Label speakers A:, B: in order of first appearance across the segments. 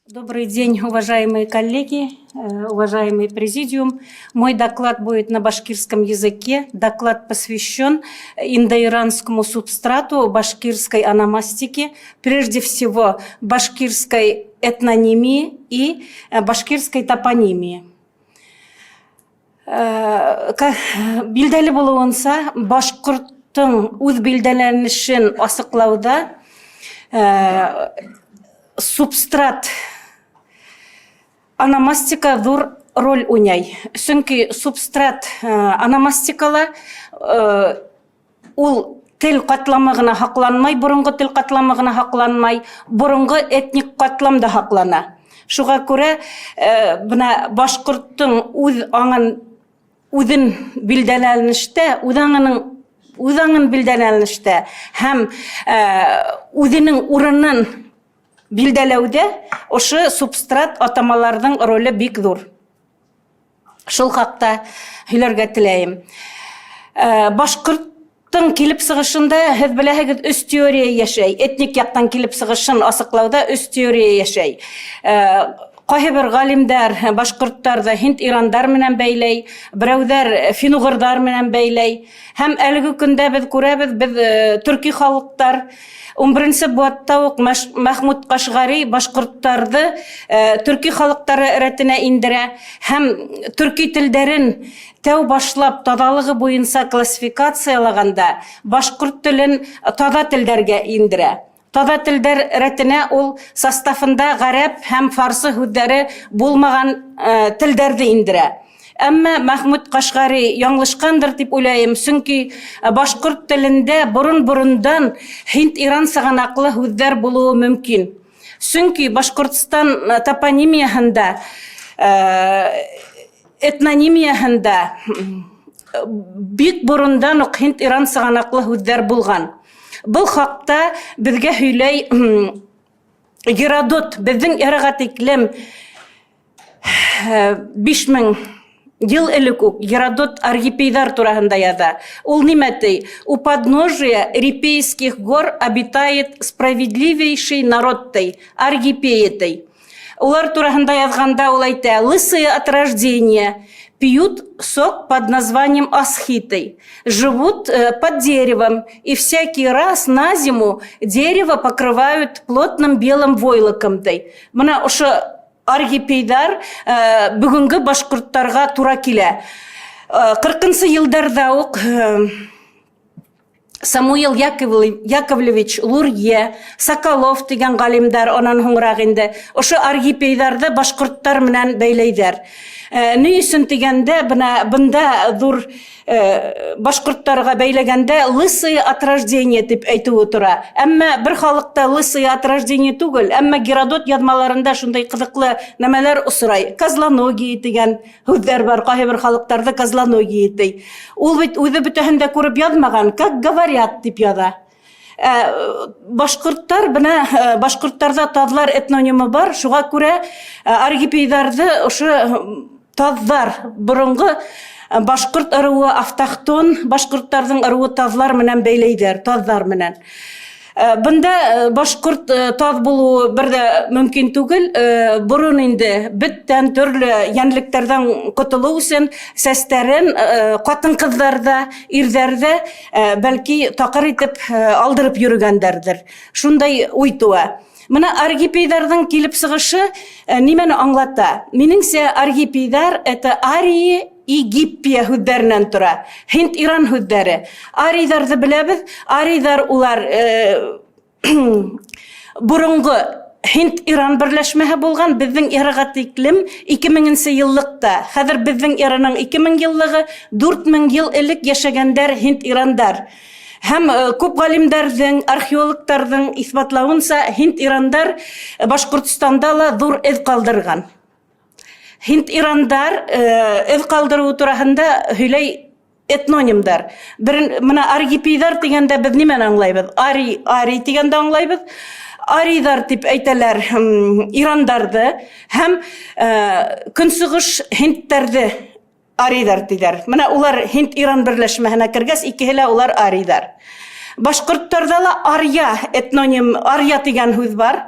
A: Добрый день, уважаемые коллеги, уважаемый президиум. Мой доклад будет на башкирском языке. Доклад посвящен индоиранскому субстрату башкирской ономастики, прежде всего башкирской этнонимии и башкирской топонимии. Билдәле булуынса, башкорттың үз билдәләнешен асыклауда субстрат ономастика зур роль уйнай. Чөнки субстрат ономастикала ул тел катламы гына хакланмай, борынгы тел катламы гына хакланмай, борынгы этник катлам да хаклана. Шуңа күрә бuna башкорттың үзен билдәләнештә, үзаңын билдәләнештә һәм үзенең урынын билдәләүдә ошы субстрат атамаларның роле бик зур. Шул хакта һөйләргә теләйем. Башкорттың килеп сыгышында һез беләһегез өч теория яшәй. Этник яктан килеп сыгышын асыклауда өч теория яшәй. Кайһы бер галимдар башкорттарда Һинд-Ирандар менән бәйләй, берәүләр фин-угырдар менән бәйләй. Һәм әлеге көндә без күрәбез, без төрки халыктар 11-нче буатта ук Мәхмүд Кашгари башкорттарды төрки халыктары рәтенә индерә һәм төрки телдәрен тәү башлап тазалыгы буенча классификациялаганда башкорт телен таза телдәргә индерә. Таза телдәр рәтенә ул составында гарәп һәм фарсы һүзләре булмаган телдәрне индерә. Әмма Мәхмүд Кашгари яңлышкандыр дип уйлайым, чөнки башкорт телендә борын-борындан Һинд-Иран сыганаклы һүзләр булуы мөмкин. Чөнки Башкортстан топонимияһендә, этнонимияһендә бик борындан ук Һинд-Иран сыганаклы һүзләр булган. Бұл хакта безгә һөйләй Геродот, безнең эрага тиклем 5000 ел элек ук Геродот аргипейдар тураһында яза. Ул нимәти? У подножия Рипейских гор обитает справедливейший народ тай, аргипеи тай. Улар тураһында язганда ул әйтә: лысые от рождения, пьют сок под названием асхитой, живут под деревом, и всякий раз на зиму дерево покрывают плотным белым войлоком. Мына ошо аргипейдар бүгінгі башкорттарға тура килә. 40-нчы елдарда ук Самуил Яковлевич Лурье, Соколов дигән галимдар анан һуңрак инде ошо аргипейдарды башкорттар менән бәйләйдәр. Ни өчен дигәндә бында зур башкорттарга бәйләгәндә лысые от рождения дип әйтүе тора. Әмма бер халыкта лысые от рождения түгел, әмма Геродот язмаларында шундай кызыклы нәмәләр усрай. Козлоногие дигән һүзләр бар, кайһы бер халыктарда козлоногие ди. Ул бит үзе бөтәһен дә күреп язмаган, как говорят дип яза. Башкорттар башкорттарда тазлар этнонимы бар, шуңа күрә аргипейдарды ошо тазлар борынгы башкорт ырыуы автохтон башкорттарның ырыуы тазлар менән бәйләйдәр, тазлар менән. Бында башкорт таз булуы бер дә мөмкин түгел. Борын инде бөттән төрле янлыктардан котылу өчен сәстәрен катын-кызларда, ирләрдә бәлки такыр итеп алдырып йөргәндәрдер. Шундай уй туа. Мына аргипейдардың килеп сыгышы нимәне аңлата? Минеңсә, аргипейдар это арии и гиппия һүзләреннән тора. Һинд-Иран һүзләре. Арийдарды беләбез. Арийдар улар борынгы Һинд-Иран берләшмәһе булган, безнең эрага тиклем 2000-нче еллыкта. Хәзер безнең эраның 2000 еллыгы 4000 ел элек яшәгәннәр Һинд-Ирандар. Һәм күп галимдәрнең, археологларның исбатлавынча Һинд-Ирандар Башкортстанда ла зур эз калдырган. Һинд-Ирандар эз калдыруы тураһында һөйләй этнонимдар. Мына аргипейдар дигәндә без нимәне аңлайбыз? Арий дигәндә аңлайбыз. Арийдар дип әйтәләр ирандарды һәм көнсыгыш һиндтәрде арийдар диләр. Менә улар Һинд-Иран берләшмәһенә кергәс, икеһе улар арийдар. Башкорттарда ла арья этноним, арья дигән һүз бар.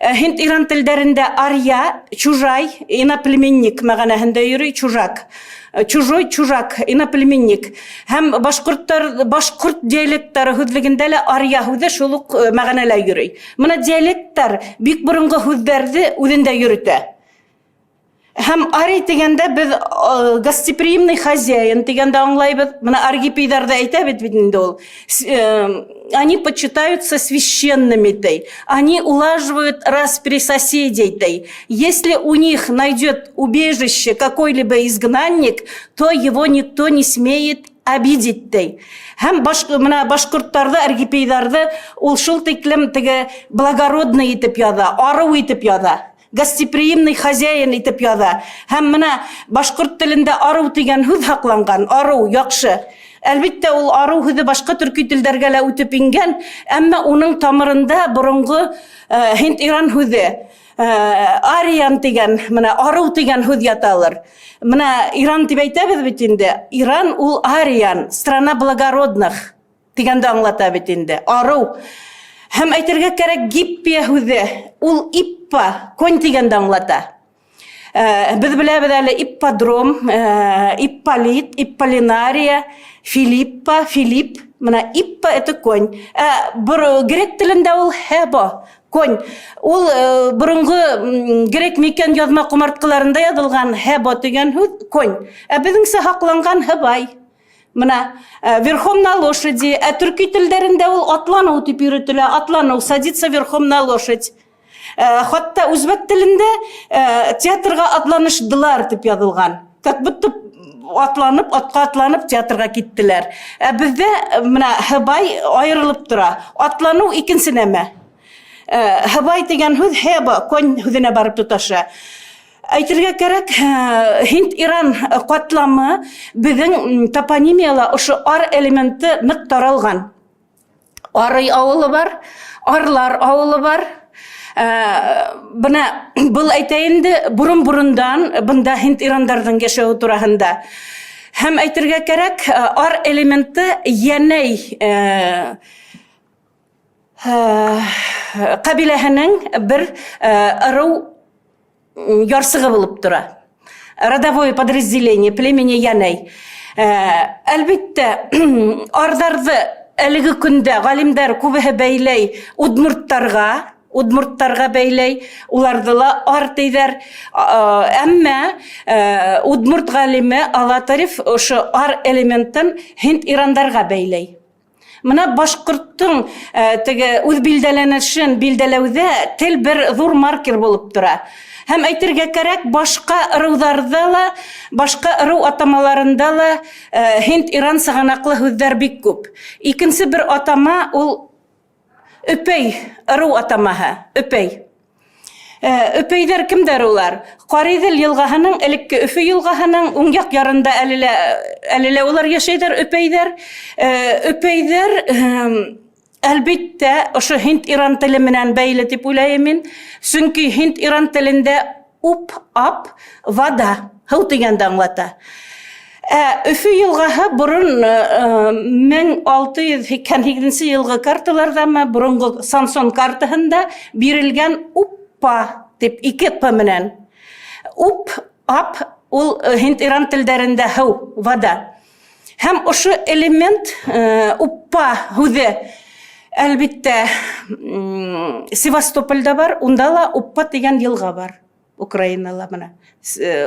A: Hint İran телдәрендә арья, чужай, иноплеменник мәгънәһендә йөри, чужак. Чужой, чужак, иноплеменник. Һәм башкорт диалектлары һүзлегендә лә арья һүзе шул ук мәгънәлә йөри. Менә диалектлар бик борынгы һүзләрне үзендә йөртә. Һәм ари дигәндә без гостеприимный хозяин дигәндә аңлайбыз. Менә аргипидарда әйтә бит инде ул. Они почитаются священными, дай. Они улаживают раз при соседей, дай. Если у них найдет убежище какой-либо изгнанник, то его никто не смеет обидеть, дай. Һәм башкортларда, аргипидарда ул шул тиклем теге благородный итеп яза, ару итеп яза. Гостеприимный хозяин итеп яза. Һәм менә башкорт телендә ару дигән һүз хакланган. Ару, яхшы. Әлбәттә ул ару һүзе башка төрки телләргә лә үтеп ингән, әмма уның тамырында борынгы Һинд-Иран һүзе ариан дигән, менә ару дигән һүз яталыр. Менә Иран дип әйтәбез бит инде. Иран ул ариан, страна благородных дигәндә аңлата бит инде. Ару. Һәм әйтергә кирәк гиппия һүзе, ул иппа, конь дигәндә аңлата. Без беләбез әле ипподром, ипполит, ипполинария, Филиппа, Филипп. Менә иппа это конь. Грек телендә ул хебо, конь. Ул борынгы грек микән язма кумарткаларында язылган хебо дигән һүз конь. Безнеңсә хакланган хыбай. Менә верхом на лошади, төрки телләрендә ул атлану дип йөртелә, атлану, садиться верхом на лошадь. Хатта үзбәк телендә театрга атланыштылар дип язылган. Как будто атланып, атка атланып театрга киттеләр. Бездә менә хыбай аерылып тора. Атлану икенче нәмә. Хыбай дигән һүз хеба, конь һүзенә барып тоташа. Әйтергә кирәк, Һинд-Иран катламы безнең топонимияла ошо ар элементы нык таралган. Арый авылы бар, арлар авылы бар. Бына был әйтәйенде бурын-бурындан бында Һинд-Ирандарның яшәү тураһында. Һәм әйтергә кирәк, ар элементы янәй кабиләһенең бер ыру ярсыгы булып тора. Родовое подразделение племени янәй. Әлбәттә, ардарды әлеге көндә галимдар күбеһе бәйләй удмурттарга бәйләй, уларды ла ар диләр. Әмма удмурт галиме Алатариф ошо ар элементын Һинд-Ирандарга бәйләй. Менә башкорттың теге үз билдәләнешен билдәләүдә тел бер зур маркер булып тора. Һәм әйтергә кирәк, башка ырыуларда ла, башка ырыу атамаларында ла Һинд-Иран сыганаклы һүзләр бик күп. Икенче бер атама ул өпәй, ырыу атамаһы, өпәй. Өпәйдәр кемдәр улар? Каридел елгаһының, элекке Өфе елгаһының уң як ярында әлелә улар яшәйдер, өпәйдәр. Өпәйдәр әлбәттә ошо Һинд-Иран теле менән бәйле дип уйлайм мин. Чөнки Һинд-Иран телендә уп, ап, вода, һыу дигәнде аңлата. Өфе елгаһы бурын 1682 елгы карталардамы, бурынгы Самсон картаһында бирелгән уппа дип 2 п менән. Уп, ап ул Һинд-Иран телдәрендә һыу, вода. Һәм ошо элемент уппа һүзе әлбәттә Севастопольда бар, унда ла уппа дигән елга бар. Украинала менә.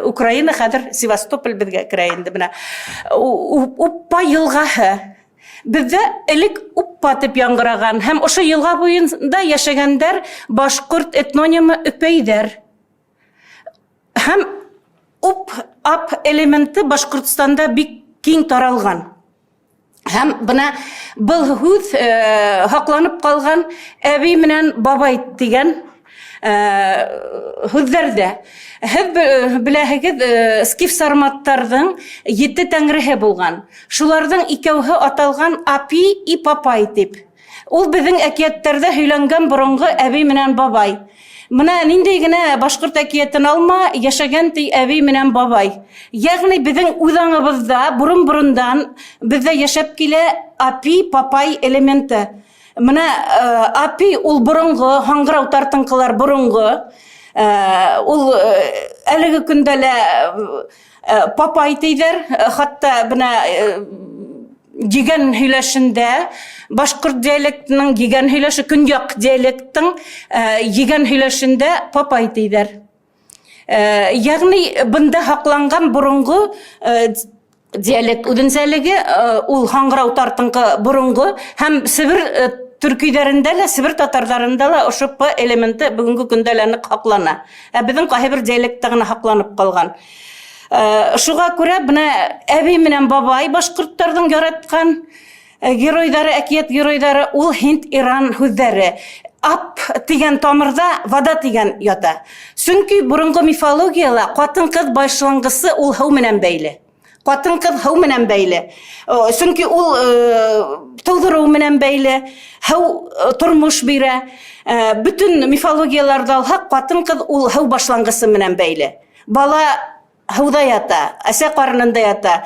A: Украина хәзер Севастополь безгә керә инде менә. Уппа елгаһы. Бездә элек уппа дип яңгыраган һәм ошо елга буенда яшәгәндәр башкорт этнонимы өпәйдәр. Һәм уп-ап элементы Башкортстанда бик киң таралган. Һәм бына был һүз хакланып калган әби менән бабай дигән һүзләрдә. Һәм беләһегез, скиф сарматтарның 7 тәңреһе булган. Шуларның икәүһе аталган апи и папай дип. Ул безнең әкияттәрдә һөйләнгән борынгы әби менән бабай. Менә нинди генә башкорт әкиятен алма, яшәгән ти әби менән бабай. Ягъни безнең үзаңыбызда бурын-бурындан бездә яшәп килә апи, папай элементы. Менә апи ул борынгы, хаңгырау тартынкылар борынгы. Ул әлеге көндә лә папай тейдер, хатта менә дигән һөйләшендә башкорт диалектының дигән һөйләше көньяк диалектың дигән һөйләшендә папай тейдер. Ягъни бында хакланган борынгы диалект үзенчәлеге ул хаңгырау тартынкы борынгы һәм Себер төркиләрендә лә, Себер татарларында ла ошо П элементы бүгенге көндә лә нык хаклана. Безнең кайбер диалектта гына хакланып калган. Шуңа күрә менә әби менән бабай башкортларның яраткан геройдары, әкият геройдары ул Һинд-Иран һүзләре. Ап дигән тамырда вода дигән ята. Чөнки борынгы мифологиялә катын-кыз башлангысы ул һыу менән бәйле. Катын-кыз һыу менән бәйле. Чөнки ул тудыру менән бәйле, һыу тормыш бирә. Бүтән мифологияләрдә алһак, катын-кыз ул һыу башлангысы менән бәйле. Бала һауда ята, әсә карынында ята.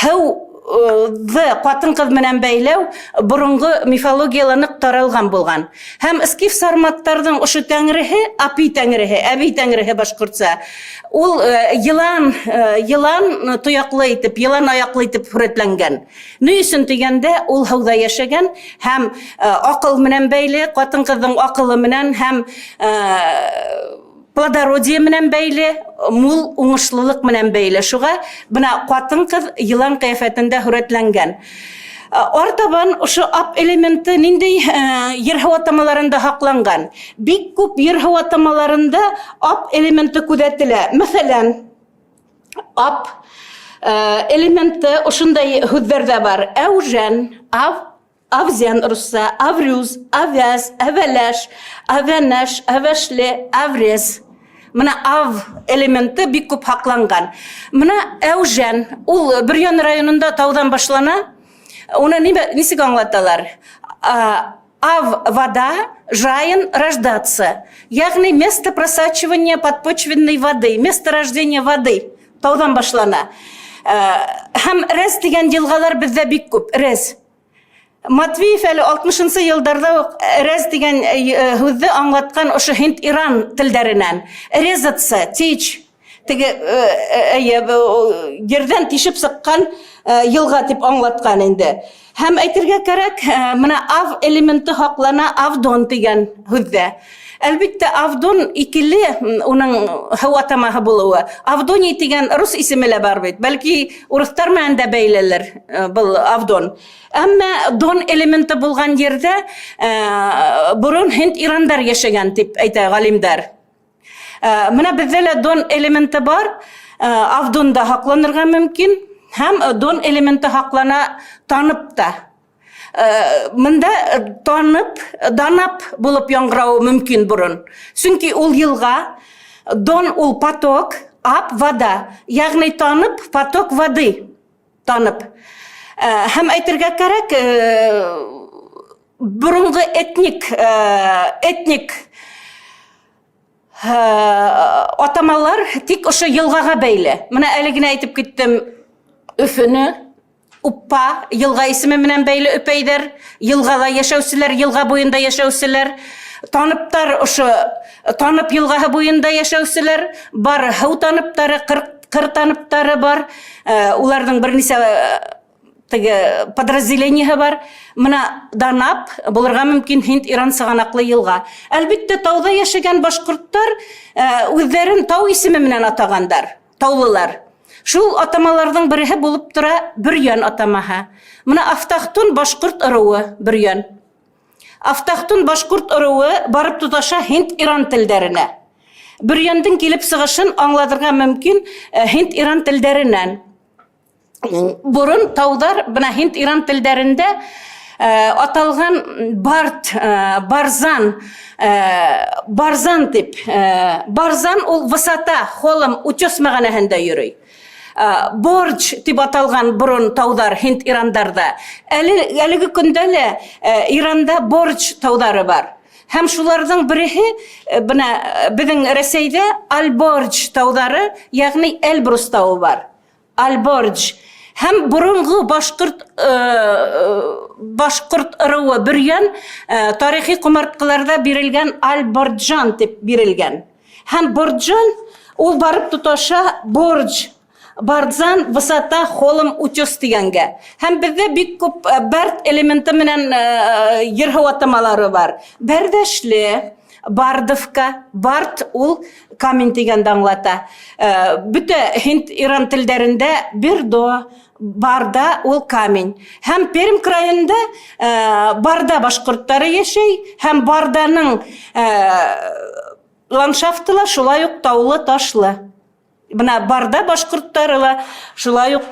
A: Һауды катын-кыз менән бәйләү борынгы мифологияларны таралган булган. Һәм Скиф сарматтарның ошо тәңреһе, апи тәңреһе, әби тәңреһе башкортса, ул йылан тояклы итеп, йылан аяклы итеп хүрәтләнгән. Ни өчен дигәндә, ул һауда яшәгән һәм акыл менән бәйле, катын-кызның акылы менән һәм плодородие менән бәйле, мул уңышлылык менән бәйле. Шуга бына катын-кыз йылан кыяфәтендә хүрәтләнгән. Артабан ошо ап элементы ниндәй ер-һыу атамаларында хакланган. Бик күп ер-һыу атамаларында ап элементы күзәтелә. Мәсәлән, ап элементы ошондай һүзләрдә бар. Әүжән, Авзян русса, Аврюз, Авяз, Авәләш, Авәнәш, Авәшле, Аврез. Менә ав элементы бик күп хакланган. Менә Әүжән, ул Бөрьян районында таудан башлана. Уны нисек аңлаталар? Ав вода, жаен рождаться. Ягъни место просачивания подпочвенной воды, место рождения воды таудан башлана. Һәм Рез дигән елгалар бездә бик күп. Рез. Матвеев әле 60-нчы елларда Рез дигән һүзне аңлаткан ошо Һинд-Иран телдәреннән. Резаться, тич, теге ердән тишеп сыккан елга дип аңлаткан инде. Һәм әйтергә кирәк, менә ав элементы хаклана Авдон дигән һүздә. Әлбәттә, Авдон икеле уның һыу атамаһы булуы. Авдоний дигән рус исеме лә бар бит. Бәлки урыслар менән дә бәйлелер был Авдон. Әмма Дон элементы булган ердә бурын Һинд-Ирандар яшәгән дип әйтә галимдар. Менә бездә лә Дон элементы бар. Авдонда хакланырга мөмкин. Һәм Дон элементы хаклана танып та. Мында танып, данап булып яңгырау мөмкин бурын. Чөнки ул елга, Дон ул поток, ап вода. Ягъни танып, поток воды. Танып. Һәм әйтергә кирәк, бурынгы этник атамалар тик ошо елгага бәйле. Менә әле генә әйтеп киттем, Өфөне, Уппа, елга исеме менән бәйле Өпәйдер, елгада яшәүчеләр, елга буенда яшәүчеләр, таныптар ошо танып елгаһы буенда яшәүчеләр бар, һыу таныптары, кыр таныптары бар. Уларның берничә теге подразделениеһы бар. Менә данап булырга мөмкин Һинд-Иран сыганаклы елга. Әлбәттә, тауда яшәгән башкортлар үзләрен тау исеме менән атагандар, таулылар. Шул атамаларның береһе булып тора Бөрьян атамаһы. Менә Афтахтун башкорт ыруы Бөрьян. Афтахтун башкорт ыруы барып тоташа Һинд-Иран телдәренә. Бөрьяндың килеп сыгышын аңладырга мөмкин Һинд-Иран телдәреннән. Бурын таудар бына Һинд-Иран телдәрендә аталган барзан дип. Барзан ул высота, холм, утес мәгънәһендә йөри. Борч дип аталган бурын таудар Һинд-Ирандарда. Әлеге көндә лә Иранда борч таудары бар. Һәм шуларның береһе бына безнең Рәсәйдә Альборж таудары, ягъни Эльбрус тауы бар. Альборж. Һәм борынгы башкорт ырыуы бөрьян тарихи кумарткаларда бирелгән Аль-Борджан дип бирелгән. Һәм Борджан ул барып тоташа борж, Бардзан высота холм утес дигәнгә. Һәм бездә бик күп бәрт элементы менән йөрһү атамалары бар. Бәрдәшле, Бардовка, Бард ул камень дигәнде аңлата. Бөтә Һинд Иран телдәрендә Бирдо, Барда ул камень. Һәм Пермь краенда Барда башкортлары яшәй, һәм Барданың ландшафты ла шулай ук таулы ташлы. Бына Барда башкортлары ла шулай ук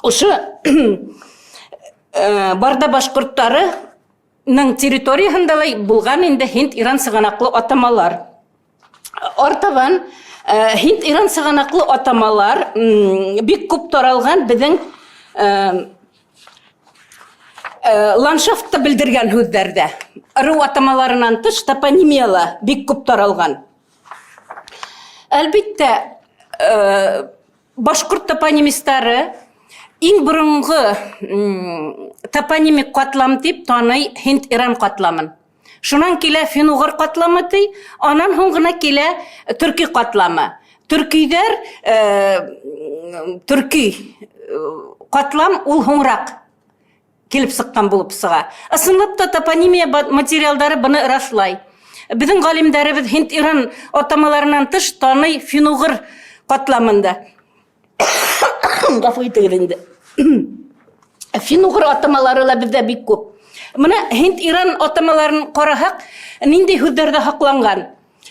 A: Ушы Барда башкортларының территориясында булган инде Һинд-Иран сыганаклы атамалар. Артабан Һинд-Иран сыганаклы атамалар бик күп таралган безнең ландшафтты белдергән һүзләрдә. Ыру атамаларынан тыш топонимиялар бик күп таралган. Әлбиттә, башкорт топонимистлары иң борынгы топонимик катлам дип таный Һинд-Иран катламын. Шуннан килә фин-угыр катламы ди, аннан һуң гына килә төрки катламы. Төркиләр төрки катлам ул һуңрак килеп сыккан булып сыга. Ысынлап та топонимия материалдары буны раслай. Безнең галимнәребез Һинд-Иран атамаларынан тыш таный фин-угыр катламында. Гафу итегез инде. Фин-угыр атамалары ла бездә бик күп. Менә Һинд-Иран атамаларын карасак, нинди һүзләрдә хакланган?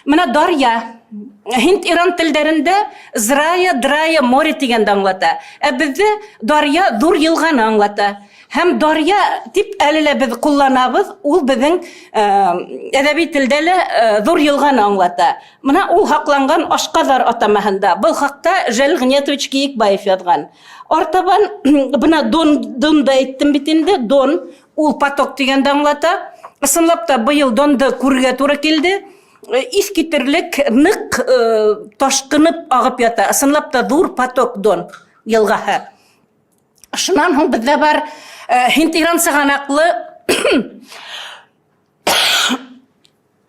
A: Менә Дарья Һинд-Иран телдәрендә Зрая, Драя, море дигәнде аңлата. Бездә Дарья зур елганы аңлата. Һәм Дарья дип әле без кулланабыз, ул безнең әдәби телдә лә зур елганы аңлата. Менә ул хакланган Ашказар атамаһында. Бу хакта Жәлил Гыниятович Киекбаев язган. Артабан бuna Дон да әйттем бит инде. Дон ул поток дигәнде аңлата. Ысынлап та быел Донды күрергә туры килде. Искитерлек нык ташкынып агып ята. Ысынлап та зур поток Дон елгаһы. Шуннан һуң бездә бар Һинд-Иран сыганаклы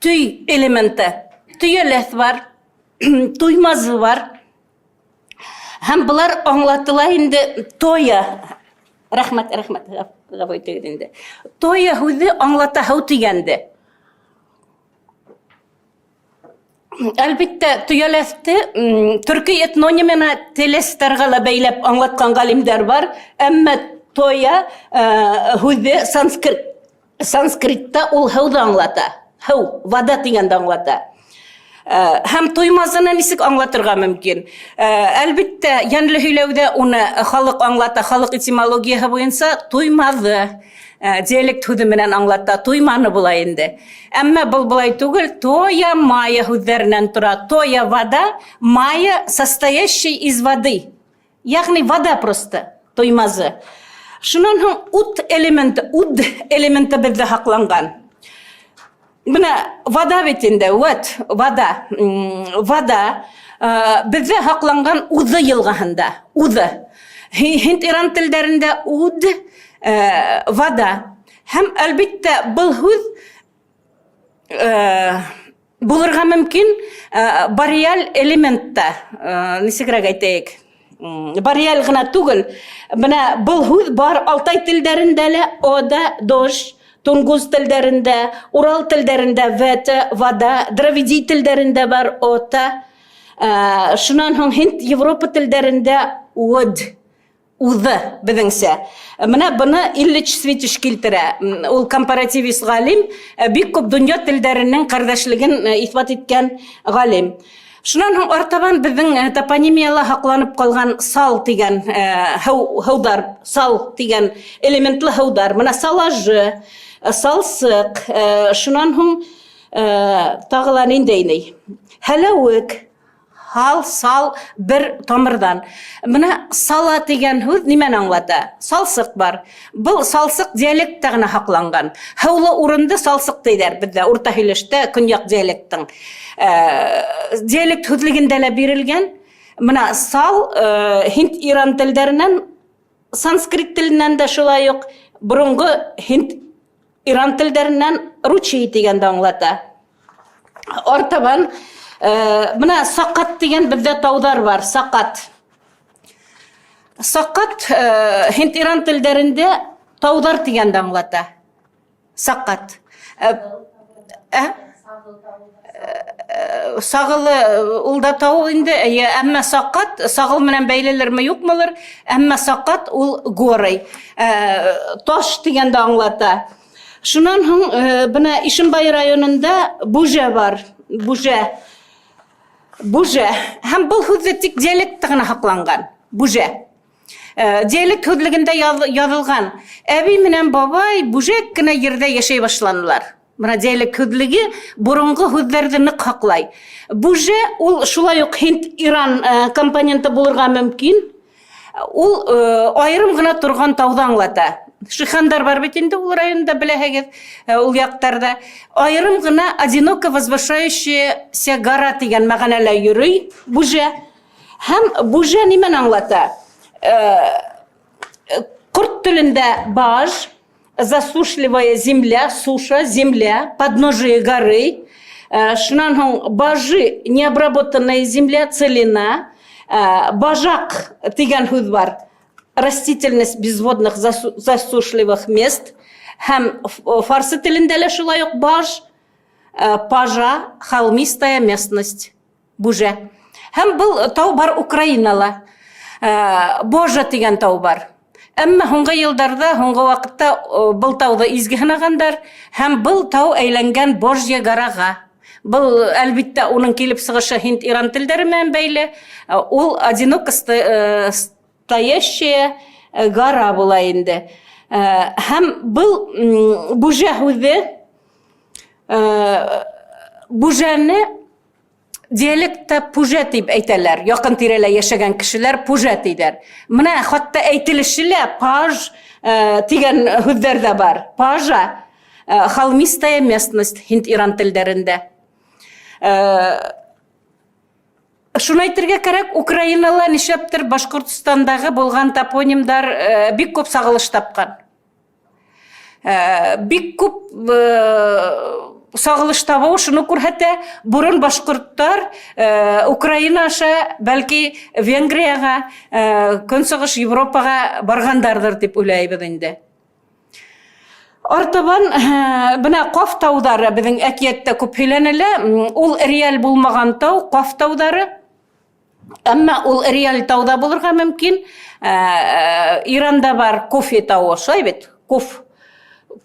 A: төй элементы. Төйәләс бар, туймазы бар. Һәм булар аңлатыла инде тоя. Рәхмәт, гафу итегез инде. Тоя һүзе аңлата һәү дигәнде. Әлбиттә, төйәләсте төрки этнонимына телестәргә ла бәйләп аңлаткан галимнәр бар. Әмма тоя һүзе санскритта ул һәүҙе аңлата. Һәү, вода дигәнде аңлата. Һәм туймазыны нисек аңлатырга мөмкин? Әлбиттә, янлы һөйләүдә уны халык аңлата, халык этимологияһы буенча туймазы диалект һүзе менән аңлата, туйманы була инде. Әмма был булай түгел, тоя мая һүзләреннән тора. Тоя вода, мая состоящий из воды. Ягъни вода просто, туймазы. Шуннан һуң уд элементы бездә хакланган. Менә вода бит инде, вода. Вода бездә хакланган Узы елгаһында. Узы. Һинд-Иран телдәрендә уд, вода. Һәм әлбиттә был һүз булырга мөмкин бариаль элементта. Нисегрәк әйтәйек? Бариаль гына түгел. Менә был һүз бар Алтай телдәрендә лә ода, дож, Тунгус телдәрендә, Урал телдәрендә вәте, вода, Дравиди телдәрендә бар ота. Шуннан һуң Һинд, Европа телдәрендә уд, узы безнеңсә. Менә буны Ильич Светиш килтерә. Ул компаративист галим, бик күп дөнья телдәренең кардәшлеген исбат иткән галим. Шуннан һуң артабан безнең топонимияла хакланып калган сал дигән һәүдар, сал дигән элементлы һәүдар. Менә салажы, салсык, шуннан һуң тагыла нинди? Хәләвек, хал, сал бер тамырдан. Менә сала дигән һүз нимәне аңлата? Салсык бар. Был салсык диалектта гына хакланган. Һәүле урынды салсык диләр бездә урта һөйләштә көньяк диалектың. Диалект һүзлегендә лә бирелгән. Мына сал Hind-Иран телдеринен, санскрит теленнән дә шулай ук борынгы Hind-Иран телдеринен ручей дигәнде аңлата. Артабан мына сақат дигән бездә таудар бар, сақат. Сақат Hind-Иран телдерендә таудар дигәнде аңлата. Сақат. Сағылы улда тау инде, әммә сақат, сағыл менән бәйлелер ме юкмылыр, әммә сақат ул горый. Таш дигәнде аңлата. Шунан һуң бына Ишембай районында Бужа бар. Бужа. Һәм был һүз тик диалектта гына һакланган. Бужа. Диалект һүзлегендә яҙылган. Әби менән бабай Бужа кенә ердә яшәй башланылар. Мына диалект һүзлеге борынгы һүзләрне нык һаклай. Бужа ул шулай ук Hind-Иран компоненты булырга мөмкин. Ул айрым гына торган тауды аңлата. Шихандар бар бит инде ул районда, беләһегез, ул яктарда. Айрым гына одиноко возвышающаяся гора дигән мәгънәлә йөрөй Бужа. Һәм Бужа нимәне аңлата? Курд телендә баж, засушливая земля, суша, земля, подножие горы. Шунан һуң бажы, необработанная земля, целина. Бажак дигән һүз бар. Растительность безводных засушливых мест. Һәм фарсы телендә лә шулай ук баж, пажа, холмистая местность. Бужа. Һәм был тау бар Украинала. Божа дигән тау бар. Әммә һуңгы елдарда, һуңгы вакытта был тауды изге һынагандар, һәм был тау әйләнгән Божья горага. Был әлбиттә уның килеп сыгышы Hind-Иран телдәре менән бәйле. Ул одиноко стоящая гора була инде. Һәм был Бужа һүзе, Бужаны диалектта пужа дип әйтәләр. Якын тирәлә яшәгән кешеләр пужа диләр. Менә хатта әйтелеше лә паж дигән һүзләр дә бар. Пажа, холмистая местность Hind-Иран телдәрендә. Шуны әйтергә кирәк, Украинала нишләптер Башкортостандагы булган топонимдар бик күп сагылыш тапкан. Бик күп сагылыш табу шуны күрһәтә, бурын башкорттар Украина аша, бәлки Венгрияга, Көнсыгыш Европага баргандардыр дип уйлайбыз инде. Артабан бына Каф таудары безнең әкиятта күп һөйләнелә. Ул реаль булмаган тау, Каф таудары. Әмма ул реаль тауда булырга мөмкин. Иранда бар Кофе тауы, шулай бит?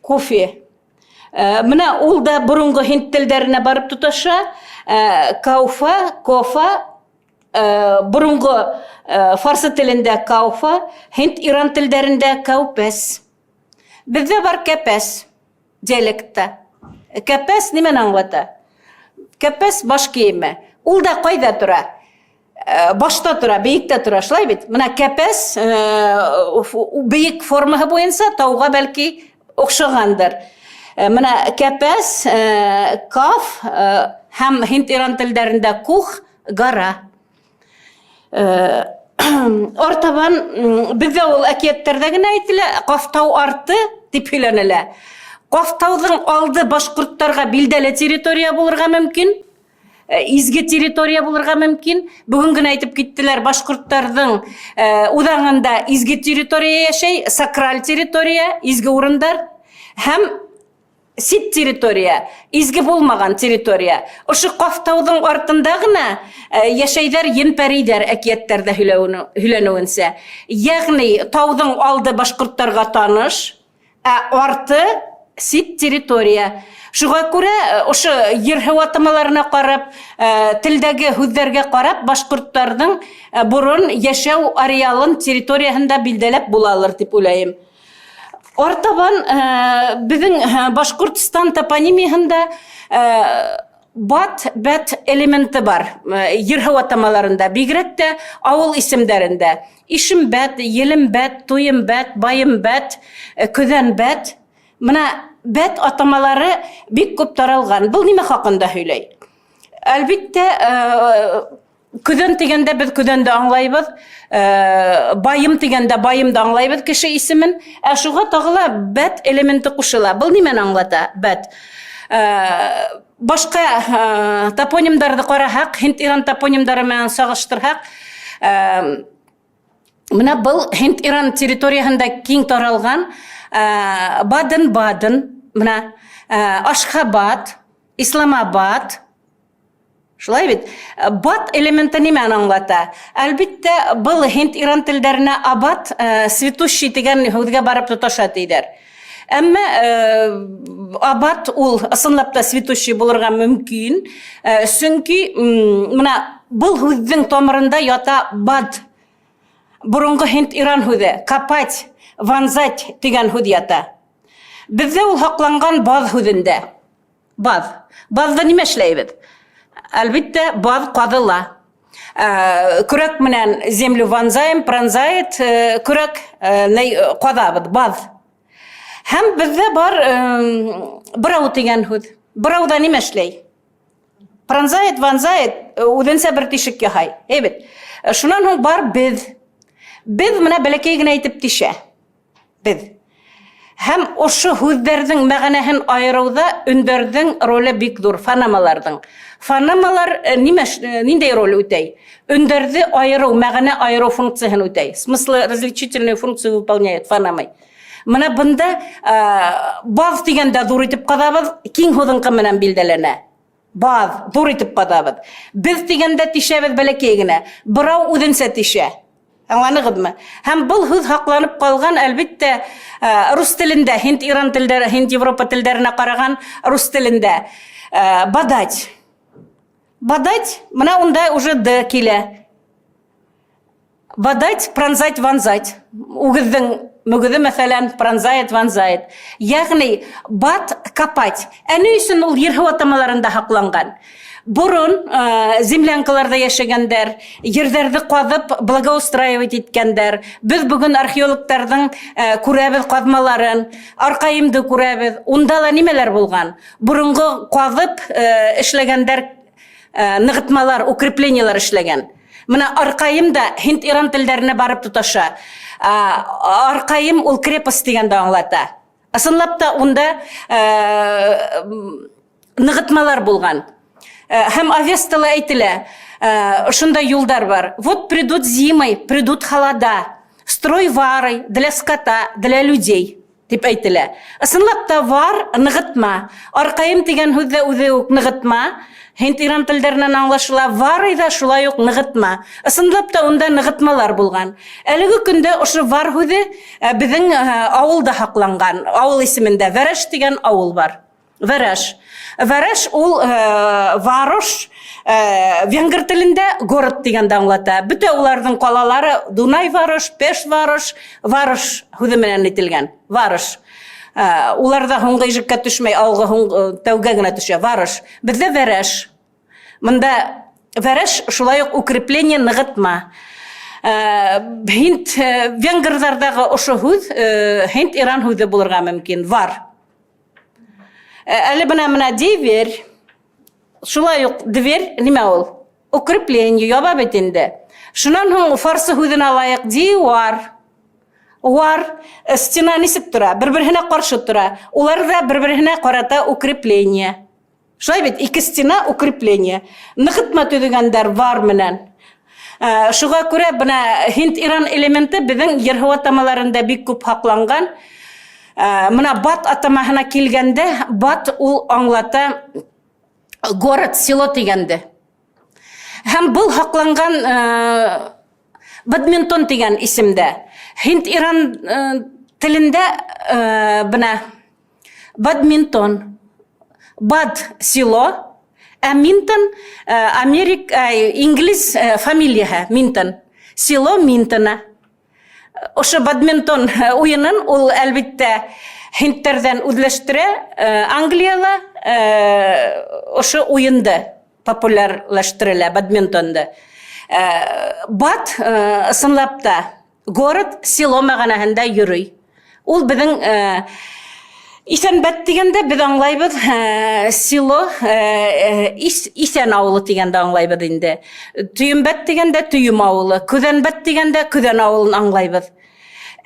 A: Кофе. Менә ул да борынгы Hind телдәренә барып тоташа. Кауфа, кофа, борынгы фарсы телендә кауфа, Hind-Иран телдәрендә каупәс. Бездә бар кәпәс диалектта. Кәпәс нимәне аңлата? Кәпәс баш киеме. Ул да кайда тора? Башта тора, бейектә тора, шулай бит? Менә кәпәс бейек формаһы буенча тауга бәлки охшагандыр. Менә кәпәс, каф һәм Hind-Иран телдәрендә кух, гора. Артабан бездә ул әкияттәрдә генә әйтелә, Каф тау арты дип һөйләнелә. Каф тауның алды башкорттарга билдәле территория булырга мөмкин, изге территория булырга мөмкин. Бүген генә әйтеп киттеләр, башкорттарның удаңында изге территория яшәй, сакраль территория, изге урындар, һәм сит территория, изге булмаган территория. Ошы Каф тауның артында гына яшәйдәр, ен-пәридәр әкияттәрдә һөйләнүенсә. Ягъни тауның алды башкорттарга таныш, арты сит территория. Шуңа күрә ошы ер-һыу атамаларына карап, телдәге һүзләргә карап, башкорттарның бурын яшәү ареалын территорияһында билдәләп булалар дип уйлайм. Артабан безнең Башкортстан топонимияһында бат элементы бар. Ер-һыу атамаларында, бигрәк тә авыл исемдәрендә. Ишембәт, Елембәт, Туембәт, Байымбәт, Көҙәнбәт. Менә бәт атамалары бик күп таралган. Был нимә хакында һөйләй? Әлбиттә, Көдөн дегенде біз көдөнді аңлайбыз, байым дегенде байымды аңлайбыз кеше исемен, шуға тағыла бәт элементі қушыла. Бұл немен аңлата бәт? Башқа топонимдарды қарахақ, Хинд-Иран топонимдары мен сағыштырхақ, мына бұл Хинд-Иран территориясында кең таралған Баден-Баден, мына Ашхабад, Исламабад, шулай бит. Бад элементі немен аңлата? Әлбетте, бұл Хинд-Иран тілдеріне абад, светущий деген хүдге барып тұташа дейдер. Әмі абад ол ысынлапта светущий болырға мүмкін. Сүнкі бұл хүддің томырында ята бад. Бұрынғы Хинд-Иран хүді, капать, ванзать деген хүд ята. Бізде ол хақланған бад хүдінде. Бад. Бадды неме шлейбід? Әлбетте, бад қадыла. Күрек менен землю ванзайым, пронзает, күрек қадабыд, бад. Һәм бізде бар бірау деген хүд. Бірауда неме шлей? Пронзает, ванзает, уденсе бір тишік яхай. Ебет. Шунан ол бар біз. Біз мына бәлекей генә айтып тише. Біз. Һәм ошы хүддердің мәғанәһен айырауда үндердің ролі бик дур, фонемалардың. Фонемалар ниндей роль үтәй? Үндерді айыру, мәғанә айыру функциясын үтәй. Смыслы различительную функцию выполняет фонемай. Мына бында баз дигәндә дур итеп кадабыз, киң һүҙеңкы менән билдәләнә. Баз, дур итеп кадабыз. Без дигәндә тишәбез бәләкәй генә. Берәү үҙенсә тишә. Аңланыгыҙмы? Һәм был һүҙ һаҡланып ҡалған, әлбиттә, рус телендә, Хинд-Иран телдәре, Хинд-Европа телдәренә ҡараған рус телендә бадать. Бадать, мына унда уже д килә. Бадать, пронзать, ванзать. Үгеҙҙең мөгөҙө, мәҫәлән, пронзает, ванзает. Яғни, бад, капать. Әне өсөн ул ер һыу атамаларында һаҡланған. Бурын землянкаларда яшәгәндәр, ерҙәрҙе ҡаҙып, благоустраивать иткәндәр. Без бүген археологтарҙың күрәбеҙ ҡаҙмаларын, арҡайымды күрәбеҙ. Унда ла нимәләр булған? Бурынғы ҡаҙып эшләгәндәр, нығытмалар, укреплениялар эшләгән. Мына арҡайым да Хинд-Иран телдәренә барып тоташа. Арҡайым ул крепость дигәнде аңлата. Ысынлап та унда нығытмалар булған. Һәм Авестала әйтелә, шундай юлдар бар. Вот придут зимой, придут холода. Строй варой для скота, для людей. Дип әйтелә. Ысынлап та вар нығытма. Арҡайым дигән һүҙҙә үҙе үк нығытма. Хинд-Иран телдәренән аңлашыла, варый да шулай ук нығытма. Ысынлап та унда нығытмалар булған. Әлеге көндә ошо вар һүҙе безнең ауылда һаҡланған. Ауыл исемендә Вәрәш дигән ауыл бар. Вәрәш. Вәрәш ул Варош, венгр телендә город дигәнде аңлата. Бөтә уларҙың ҡалалары Дунай Варош, Пеш Варош, Варош һүҙе менән әйтелгән. Варош. Уларда һуңғы ижеккә төшмәй, алғы тәүгә генә төшә. Варош. Бездә Вәрәш. Мында Вәрәш шулай ук укрепление нығытма. Һинд венгрҙарҙағы ошо һүҙ Хинд-Иран һүҙе булырға мөмкин. Вар. Әле бына дивер, шулай ук дверь, нимә ул? Укрепление, яба бит инде. Шунан һуң фарсы һүҙен алайыҡ, дивар. Вар, стена нисек тора, бер-береһенә ҡаршы тора. Уларда бер-береһенә ҡарата укрепление. Шулай бит, ике стена укрепление. Нығытма төҙөгәндәр вар менән. Шуға күрә бына Хинд-Иран элементы беҙҙең ер һыу атамаларында бик күп һаҡланған. Мына бат атамаһына килгәндә, бат ул аңлата город, село тигәнде. Һәм был һаҡланған Бадминтон тигән исемдә. Хинд-Иран телендә бына Бадминтон. Бад село, а Минтон инглиз фамилияһы Минтон. Село Минтона. Ошо Бадминтон уйынын ул әлбиттә Хиндтәрҙән үҙләштерә, Англияла ошо уйынды популярлаштырыла, Бадминтонды. Бад ысынлап та город, село мәғәнәһендә йөрөй. Ул беҙҙең Исәнбәт дигәндә без аңлайбыз село, исән авылы дигәндә аңлайбыз инде. Төйенбәт дигәндә Төйем авылы, Көҙәнбәт дигәндә Көҙән авылын аңлайбыз.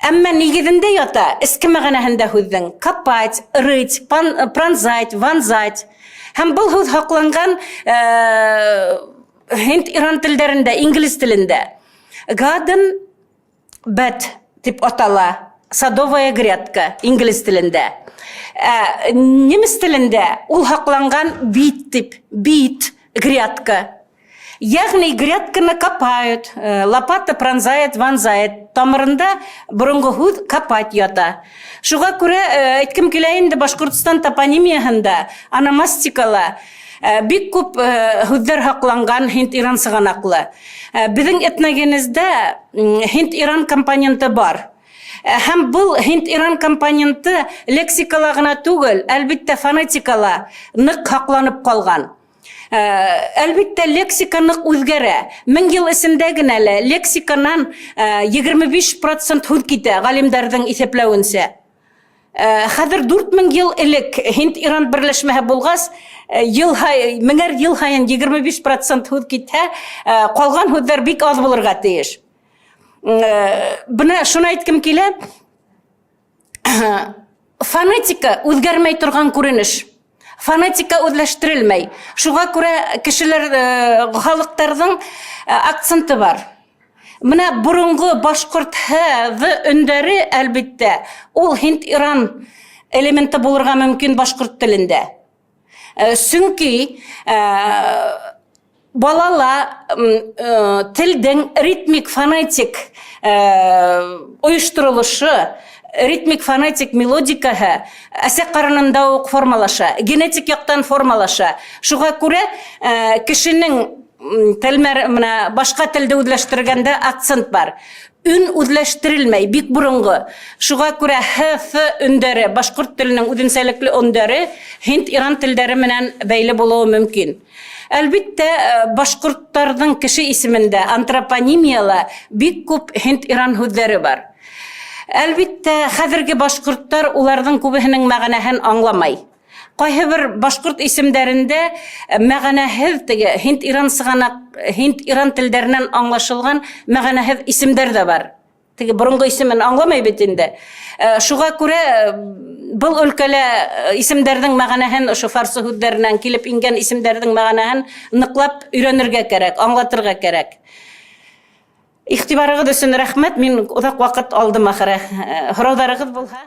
A: Әмма нигеҙендә ята эске мәғәнәһендә һүҙҙең копать, рыть, пронзать, вонзать. Һәм был һүҙ һаҡланған һинд иран телдәрендә, инглиз телендә. Garden bed дип атала. Садовая грядка инглиз телендә. Немец телендә ул һаҡланған бит, грядка. Ягъни грядканы копают, лопата пронзает, вонзает. Тамырында боронғо һүҙ копать ята. Шуға күрә әйткем килә инде Башҡортостан топонимияһында, ономастикала бик күп һүҙҙәр һаҡланған һинд-иран сығанаҡлы. Беҙҙең этногенездә һинд-иран компоненты бар. Һәм был һинд-иран компоненты лексикала ғына түгел, әлбиттә фонетикала ныҡ һаҡланып ҡалған. Әлбиттә лексика ныҡ үҙгәрә. 1000 йыл эсендә генә лә лексиканан 25% һүҙ китә ғалимдарҙың иҫәпләүенсә. Хәҙер 4000 йыл элек һинд-иран берләшмәһе булғас, 1000 йыл һайын 25% һүҙ китһә, ҡалған һүҙҙәр бик аҙ булырға тейеш. Бына шуны әйткем килә, фонетика үҙгәрмәй торған күренеш. Фонетика үҙләштерелмәй. Шуға күрә кешеләр, халыҡтарҙың акценты бар. Менә боронғо башҡорт өндәре әлбиттә, ул һинд-иран элементы булырға мөмкин башҡорт телендә. Сөнки балала телдең ритмик фонетик ойоштырылышы, ритмик фонетик мелодикаһы әсә ҡарынында уҡ формалаша, генетик яҡтан формалаша. Шуға күрә кешенең башҡа телде үҙләштергәндә акцент бар. Өн үҙләштерелмәй, бик боронғо. Шуға күрә өндәре, башҡорт теленең үҙенсәлекле өндәре һинд-иран телдәре менән бәйле булыуы мөмкин. Әлбиттә, башҡорттарҙың кеше исемендә, антропонимияла бик күп һинд-иран һүҙҙәре бар. Әлбиттә, хәҙерге башҡорттар уларҙың күбеһенең мәғәнәһен аңламай. Ҡайһы бер башҡорт исемдәрендә мәғәнәһеҙ һинд-иран һинд-иран телдәренән аңлашылған мәғәнәһеҙ исемдәр ҙә бар. Боронғо исемен аңламай бит инде. Шуға күрә был өлкәлә исемдәрҙең мәғәнәһен, ошо фарсы һүҙҙәренән килеп ингән исемдәрҙең мәғәнәһен ныҡлап өйрәнергә кәрәк, аңлатырға кәрәк. Иғтибарығыҙ өсөн рәхмәт. Мин оҙаҡ ваҡыт алдым ахыры. Һорауҙарығыҙ булһа?